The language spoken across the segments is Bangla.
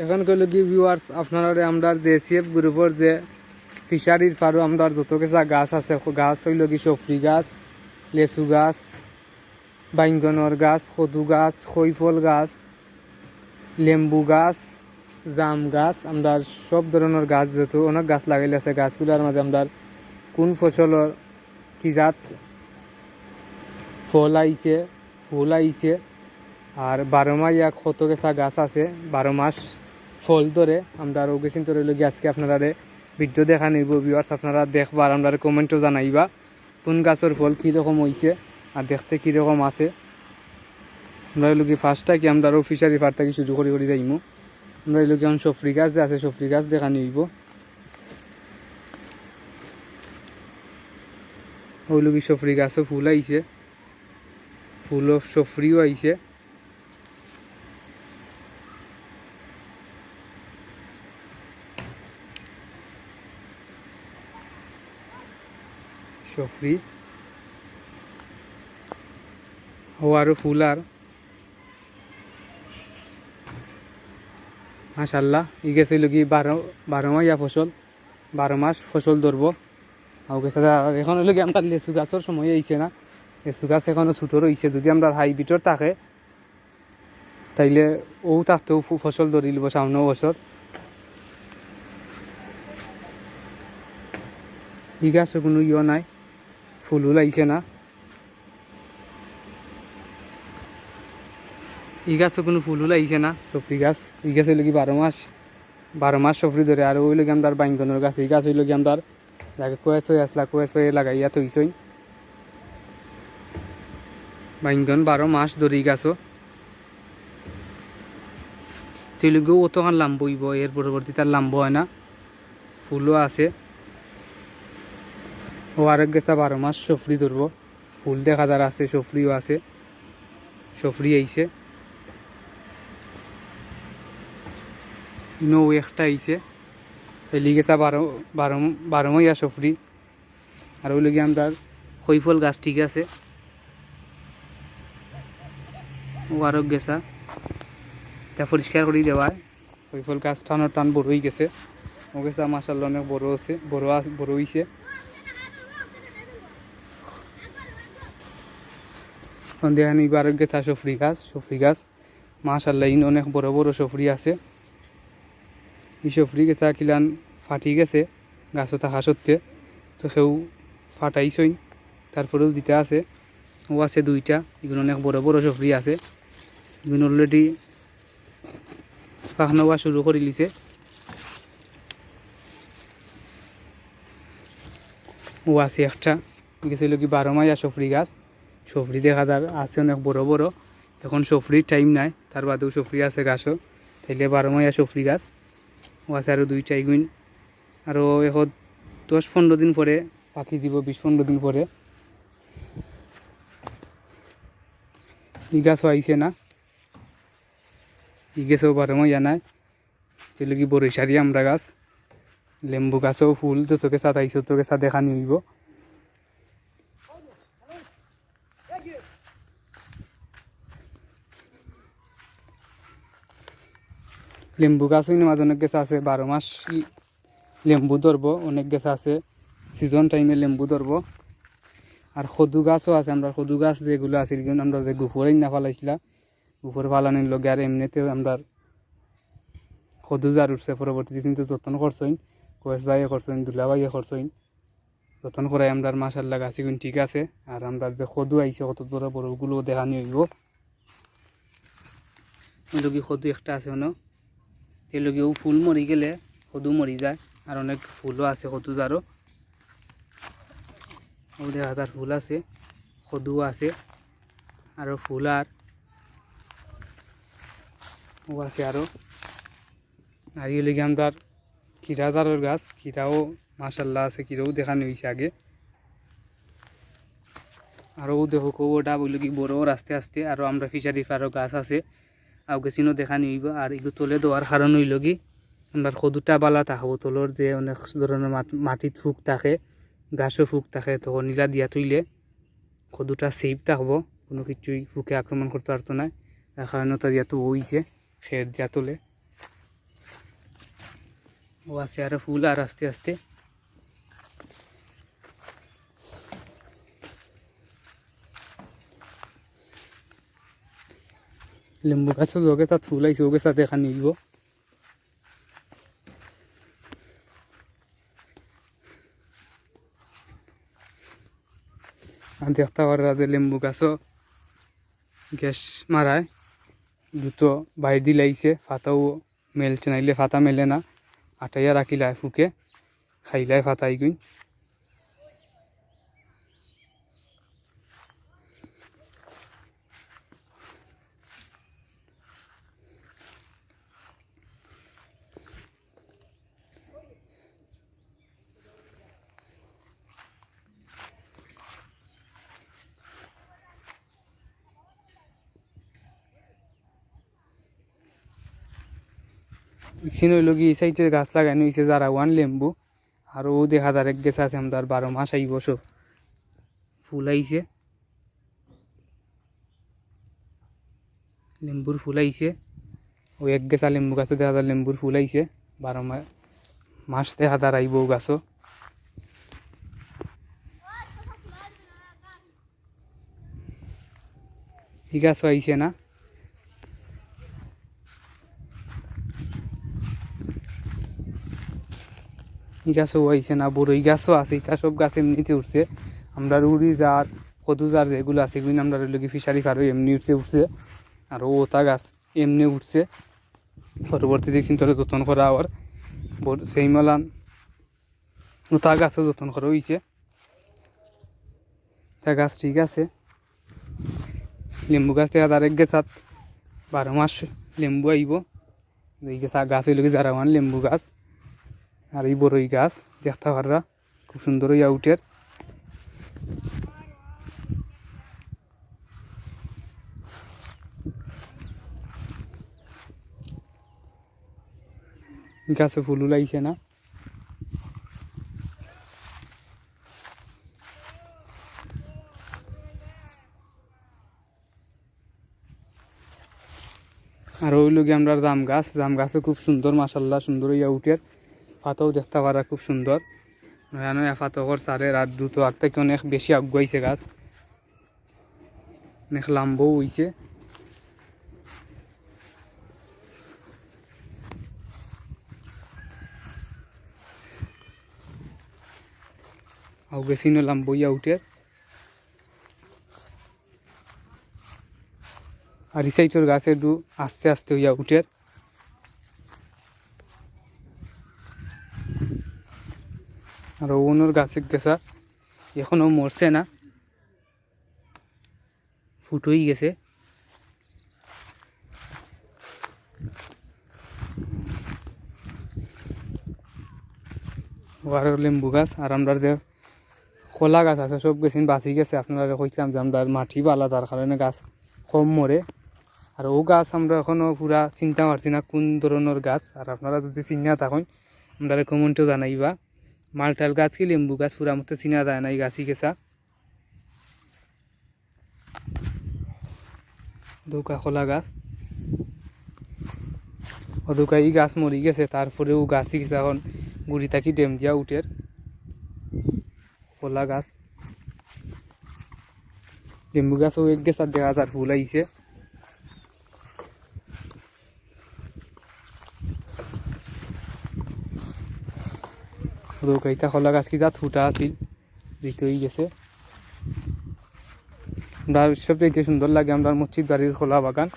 এখন কইল কি ভিউয়ার্স আপনারা আমরা জেসিএফ গ্রুপের যে ফিশারির ফারো আমরা যত কেসা গাছ আছে গাছ হইল কি সফরি গাছ, লেচু গাছ, বাইঙ্গনের গাছ, কদু গাছ, খৈফল গাছ, লেম্বু গাছ, জাম গাছ, আমরা সব ধরনের গাছ যেহেতু অনেক গাছ লাগাইলে আছে। গাছগুলোর মাঝে আমরা কোন ফসলের কি জাত ফল আইছে, ফুল আইছে, আর 12 মাস কত কেসা গাছ আছে 12 মাস ফল ধরে আমরা ওগেছিন তো রইল আজকে আপনারা ভিডিও দেখা নিব ভিউয়ার্স। আপনারা দেখবার আমরা কমেন্টও জানাইবা কোন গাছের ফল কীরকম হয়েছে আর দেখতে কীরকম আছে। আমরা এলো কি ফার্স্টটা কি আমরা ফিশারি ফার থেকে শুরু করে যাইমু। আমরা এলো কি এখন সফরি গাছ যে আছে সফরি গাছ দেখা নিব। ওইলো কি সফরি গাছও ফুল আইছে, ফুলও সফরিও আইছে। সফরি আরও ফুল আর মাশাল্লাহ ই গেছে কি 12 মাস ফসল, 12 মাস ফসল ধরবো। এখন হইল কি আমরা লেচু গাছের সময় আইছে না, লেচু গাছ এখনো ছোটো রয়েছে। যদি আমরা হাইব্রিডর থাকে তাইলে ও থাকতেও ফসল ধরি লিব সামনে বছর। ই গাছও কোনো ইয়ে নাই, ফুলও লাগছে না। ই গাছও কোনো ফুলও লাগছে না সফরি গাছ। ই গাছ হইল কি 12 মাস সফরি ধরে। আর ওই লগে আমরা বাইঙ্গনের গাছ, এই গাছ হইল কি আমরা যাকে কোয়েস হয়ে আসলা কোয়েস হয়ে লাগাইয়া তৈছই। বাইঙ্গন 12 মাস ধরে ই গাছও তেলুগেও অতখান লাম্ব হইব, এর পরবর্তী তার লাম্ব হয় না, ফুলও আছে। ও আরেক গেছা 12 মাস সফরি ধরবো, ফুল দেখা যার আছে, সফরিও আছে, সফরি আইছে। নৌ একটা আইছে, তাইলে গেছা 12 মাইয়া সফরি। আর ওই লগে আমরা খৈফল গাছ ঠিক আছে, ও আরো গেছা তা পরিষ্কার করে দেওয়ায় খৈফল গাছ টানোর টান বড় হয়ে গেছে। ও গেছা মাশাআল্লাহ অনেক বড় আছে, বড় হইছে। দেখেন এবার গেছা সফরি গাছ মাশাআল্লাহ ইন অনেক বড় বড় সফরি আছে। এই সফরি গেছা কিলান ফাটি গেছে গাছও থাকা সত্ত্বে, তো কেউ ফাটাইছইন তারপরেও দিতে আছে। ও আছে 2টা, এগুলো অনেক বড় বড় সফরি আছে, এগুলো অলরেডি পাখনা হওয়া শুরু করে লিছে। ও আছে একটা গেছিল কি 12 মাইয়া সফরি গাছ, সফরি দেখা যার আছে অনেক বড় বড়। এখন সফরির টাইম নাই, তার বাদেও সফরি আছে গাছও, তাইলে 12 মাইয়া সফরি গাছ। ও আছে আরও 2টা এগুইন, আরও এখন 10-15 দিন পরে পাখি দিব, 20-15 দিন পরে। ই গাছও আইছে না, ই গেছেও 12 মাইয়া নাই, তাইলে কি বরিশারি আমরা গাছ। লেম্বু গাছও ফুল তো তোকে সাথ আইসো, তোকে সাথ দেখানি হইব। লেম্বু গাছ মাঝে অনেক গেছে আছে 12 মাস লেম্বু ধরবো, অনেক গেছে আছে সিজন টাইমে লেম্বু ধরবো। আর কদু গাছও আছে, আমরা কদু গাছ যেগুলো আছে আমরা যে গুফরেই না ফালাইছিলা, গুফর ফালানোর লগে আর এমনিতেও আমরা কদু জার উঠছে। পরবর্তীতে কিন্তু যত্ন করছইন, কোয়েস ভাইয়ে করছইন, দুলা ভাইয়ে করছইন, যত্ন করাই আমরা মাশাআল্লাহ গাছগুলো ঠিক আছে। আর আমরা যে কদু আইছে কত বড় বড়গুলো দেখানি হইব। এলগি কদু একটা আছে ন, এলগিও ফুল মরি গেলে কদু মরি যায়। আর অনেক ফুলও আছে কদু জারও, ও দেখা তার ফুল আছে, কদু আছে, আরও ফুল ও আছে আরও। আর এই লেগে আমরা ক্ষীরা জারের গাছ, ক্ষীরাও মাশাআল্লাহ আছে, ক্ষীরাও দেখানো হয়েছে আগে। আরও দেখো ওটা বললো কি বড় আস্তে আস্তে। আরও আমরা ফিশারি ফারও গাছ আছে, আগে চিনো দেখানি হইব। আর এগুলো তোলে দেওয়ার কারণ হইল কি আমরা কদুটা বালা থাকবো, তোলর যে অনেক ধরনের মাটিত ফুক থাকে, গাছও ফুক থাকে, তখন নীলা দিয়া থইলে কদুটা সেফ থাকবো, কোনো কিছুই ফুকে আক্রমণ করতে পারতো না। তার কারণে তো দিয়া তো হইছে খের দিয়া তোলে। ও আছে আরো ফুল আর আস্তে আস্তে লেম্বু গাছও যোগে তাত ফুল আইছে ওকে সাথে এখানে নিব আর দেখতে পারা লেম্বু গাছও গ্যাস মারায় দুটো বাইর দিলাইছে ফাতাও মেলছে নাইলে ফাতা মেলে না আটাইয়া রাখিলায় ফুকে খাইলায় ফাতাই গুই ইসিন হইল কি এই সাইডের গাছ লাগানো হয়েছে যারা ওয়ান লেম্বু আর ও দেখা যার এক গেছে আছে আমরা 12 মাস আইব সব ফুল আইছে লেম্বুর ফুল আইছে ও এক গেছা লেম্বু গাছে দেখা যায় লেম্বুর ফুল আইছে 12 মাস দেখা যার আইব গাছও এই গাছও আইছে না এই গাছও আইছে না বড়ই গাছও আছে এটা সব গাছ এমনিতে উঠছে আমরা উড়ি জার কদু জার যেগুলো আছে এগুলো আমরা লোক ফিশারি ফারো এমনি উঠছে আর ওটা গাছ এমনি উঠছে পরবর্তী দেখছি তোর যত্ন করা আবার সেই মেলান ওটা গাছও যত্ন করা হয়েছে তা গাছ ঠিক আছে লেম্বু গাছ থেকে তার এক গেছাত 12 মাস লেম্বু আইব এই গাছ হইল কি যারা লেম্বু গাছ আর এই বড়ই গাছ দেখতে পাররা খুব সুন্দর ইয়া উঠের গাছে ফুল লাইছে না আর ওই লোক আমরা জাম গাছও খুব সুন্দর মাশাল্লাহ সুন্দর ইয়া উঠের পাতাও দেখতে পারা খুব সুন্দর পাতকর চারের আর দ্রুত আর থেকে অনেক বেশি আগুয়াইছে গাছ অনেক লাম্বও হইছে আগুয়েছিল লাম্বো ইয়া উঠে আর এই সাইডের গাছে দু আস্তে আস্তে হইয়া উঠে আর ওনোর গাছে গেছা এখনো মরছে না ফুটই গেছে আর লেম্বু গাছ আর আমরা যে কলা গাছ আছে সব গেছেন বাঁচি গেছে আপনারা কইছিলাম যে আমরা মাটি বালা তার কারণে গাছ কম মরে আর ও গাছ আমরা এখনো পুরা চিন্তা পারছি না কোন ধরনের গাছ আর আপনারা যদি চিনা থাকেন আমরা কমেন্টও জানাইবা মালটাল গাছ কি লেম্বু গাছ পুরা মতো চিনা যায় না এই গাছই গেছা দৌকা কলা গাছ অদৌকা এই গাছ মরি গেছে তারপরেও গাছই গেছে এখন গুড়ি থাকি ডেম দিয়া উঠের কলা গাছ লেম্বু গাছও এক গেছে দেখা যার ফুল আইছে দৌকাইটা কলা গাছ কি যাত ফুটা আছিল দিতেই গেছে আমরা সবচেয়ে সুন্দর লাগে আমরা মসজিদ বাড়ির খোলা বাগান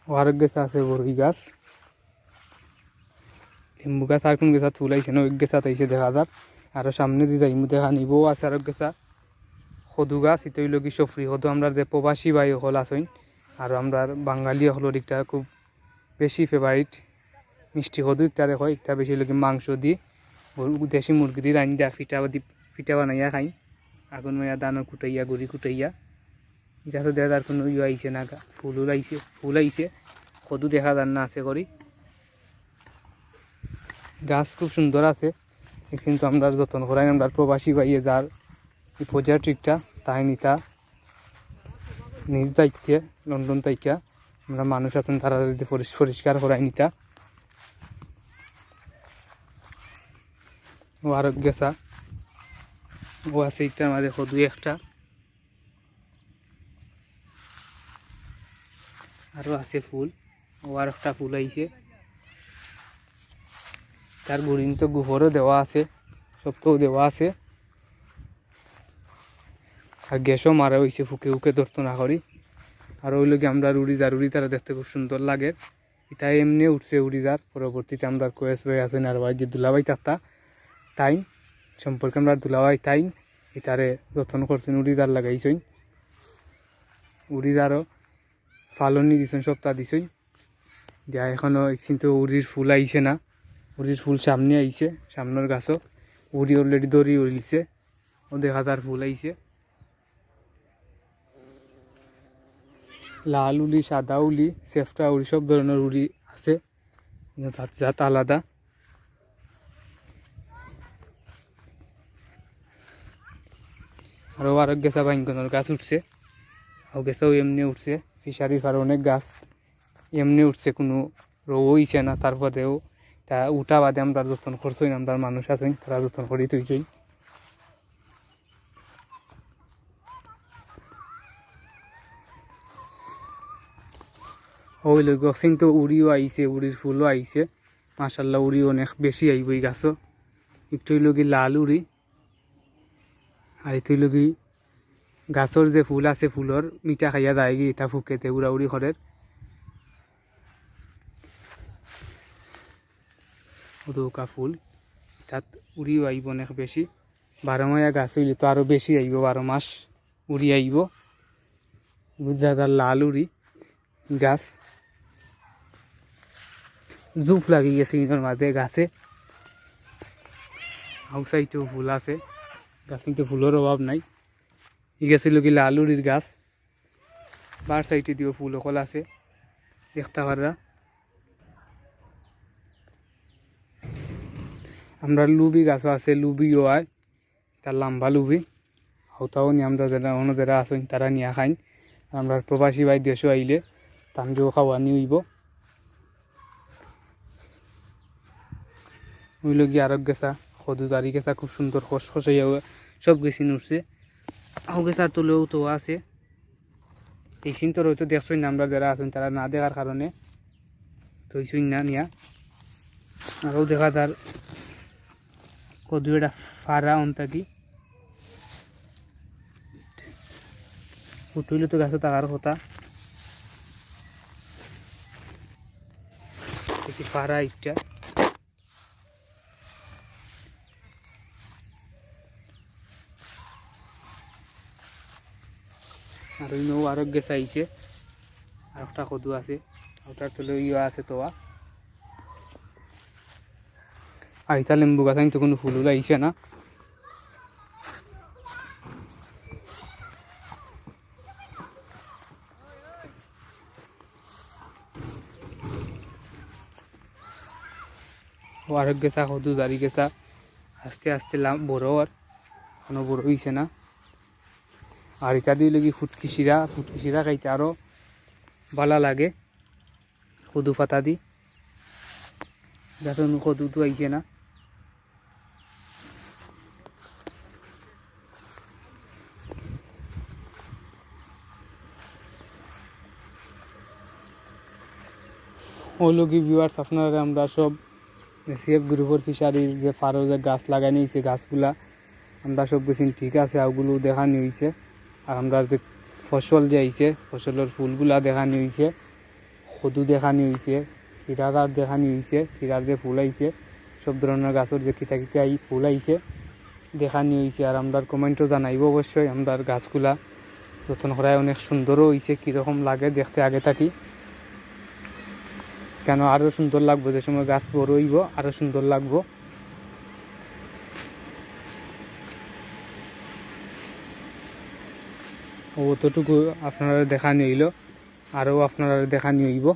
আর গেছে আছে বড়ই গাছ লেম্বু গাছ আর কোন গেছা ফুল আইছে না এক গেছা আইছে দেখা যার আরো সামনে দিয়ে যাইমু দেখা নিবও আছে আর গেছা সদু গাছ ইতই লগি সফরি সদু আমরা যে প্রবাসী বাই হল আসইন আর আমরা বাঙালি হলো একটা খুব বেশি ফেভারিট মিষ্টি সদু একটা দেখো একটা বেশি লগি মাংস দি দেশি মুরগি দিয়ে রানি দেওয়া ফিটা বানাইয়া খাই আগুন মাইয়া দানো কুটাইয়া গুড়ি কুটাইয়া গাছে দেখা যার কোনো ইয়ে আইছে না ফুল আইছে সদু দেখা যার না আছে করি গাছ খুব সুন্দর আছে কিন্তু আমরা যত্ন করাই আমরা প্রবাসী ভাইয়ে যার এই প্রজেক্টটা তাই নিতা নিজ দায়িত্বে লন্ডন তাইকা আমরা মানুষ আছেন তারা যদি পরিষ্কার করাই নিতা ও আরো গেছা ও আছে এটার মাঝে দুই একটা আরো আছে ফুল ও আর একটা ফুল আইছে তার গুড়িন তো গোবরও দেওয়া আছে সবটাও দেওয়া আছে আর গ্যাসও মারা হয়েছে ফুকে ফুকে ধরতো না করি আর ওই লোক আমরা উড়িদার তারা দেখতে খুব সুন্দর লাগে এটা এমনি উঠছে উড়িদার পরবর্তীতে আমরা কোয়েস ভাই আছেন আর ভাই যে দুলাভাই তাতা তাই সম্পর্কে আমরা দুলাভাই তাই এটারে যত্ন করছেন উড়িদার লাগাইছেন উড়িদারও ফালনি দিছেন সপ্তাহ দিছেন দিয়া এখনও কিন্তু উড়ির ফুল আইছে না উড়ির ফুল সামনে আইছে সামনের গাছও উড়ি অলরেডি দড়ি উড়িছে ও দেখা তার ফুল আইছে লাল উলি সাদা উলি সেফটা উলি সব ধরনের উড়ি আছে জাত আলাদা আরও আরেক গেছা বাইঙ্গনের গাছ উঠছে আর গেছাও এমনি উঠছে ফিশারির আর অনেক গাছ এমনি উঠছে কোনো রোগ হইছে না তারপরেও তা উঠা বাদে আমরা যত্ন করছই আমরা মানুষ আছেন তারা যত্ন করি তুইছই ওই লোক কিন্তু উড়িও আইছে উড়ির ফুলও আইছে মাশাল্লাহ উড়ি অনেক বেশি আইব এই গাছও একটু লগি লাল উড়ি আর একটু লগি গাছর যে ফুল আছে ফুলর মিঠা খাইয়া যায় গি এটা ফুকেতে উড়া উড়ি করে উদৌকা ফুল তাত উড়িও আইব অনেক বেশি 12 মায়া গাছ হইলে তো আরো বেশি আইব 12 মাস উড়ি আইব বুঝা লাল উড়ি গাছ জুফ লাগি গেছে ইনোর মাঝে গাছে আউটসাইডেও ফুল আছে গাছ কিন্তু ফুলের অভাব নাই ই গেছিল কি লাল উড়ির গাছ বার সাইডে দিয়েও ফুল অকল আছে দেখতে পাররা আমরা লুবি গাছও আছে লুবিও হয় তার লম্বা লুবি হতাও নি আমরা যারা অন্য যারা আছেন তারা নিয়ে খাইন আমরা প্রবাসী ভাই দেশও আইলে তানকেও খাওয়া নিইব ওইল গিয়ে আরো গেছা সদু জারি গেছা খুব সুন্দর খসখসাইয়া সব গেছি উঠছে আও গেছার তোলেও তো আছে এই সিনটোর হয়তো দেখছই না আমরা যারা আছেন তারা না দেখার কারণে তৈছই না নিয়া আরও দেখা তার কদু এটা ফাড়া অন্তাকি উঠইলে তো গাছে থাকার কথা ফাড়া একটা আর ওই নৌ আরো গেছে আইছে আর একটা কদু আছে ওটার তলে ইয়া আছে তোয়া আর এটা লেম্বু গাছ তো কোনো ফুল আইছে না ও আরো গেছা কদু দাঁড়ি গেছা আস্তে আস্তে বড় আর কোনো বড় হইছে না আর এটা দিয়ে লাগি ফুটকি শিরা খাইতে আরো ভালো লাগে কদু পাতা দি দেখুন কদু তো আইছে না হলো কি ভিউয়ার্স আপনারা আমরা সব সিএফ গ্রুপের ফিশারির যে ফারো যে গাছ লাগানো হয়েছে গাছগুলা আমরা সব বেশি ঠিক আছে ওগুলো দেখানো হয়েছে আর আমরা যে ফসল যে আইছে ফসলের ফুলগুলা দেখানো হয়েছে কদু দেখানো হয়েছে ক্ষীরার দেখানো হয়েছে ক্ষীরার যে ফুল আইছে সব ধরনের গাছের যে কিতা কিতা ফুল আইছে দেখানো হয়েছে আর আমরা কমেন্টও জানাইব অবশ্যই আমরা গাছগুলা যত্ন করায় অনেক সুন্দরও হয়েছে কীরকম লাগে দেখতে আগে থাকি কেন আরও সুন্দর লাগবে যে সময় গাছ বড় হইব আরও সুন্দর লাগবো অতটুকু আপনারা দেখানি হইল আরও আপনারা দেখানি হইব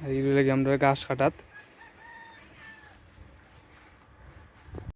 আর এইগুলো আমরা গাছ কাটাত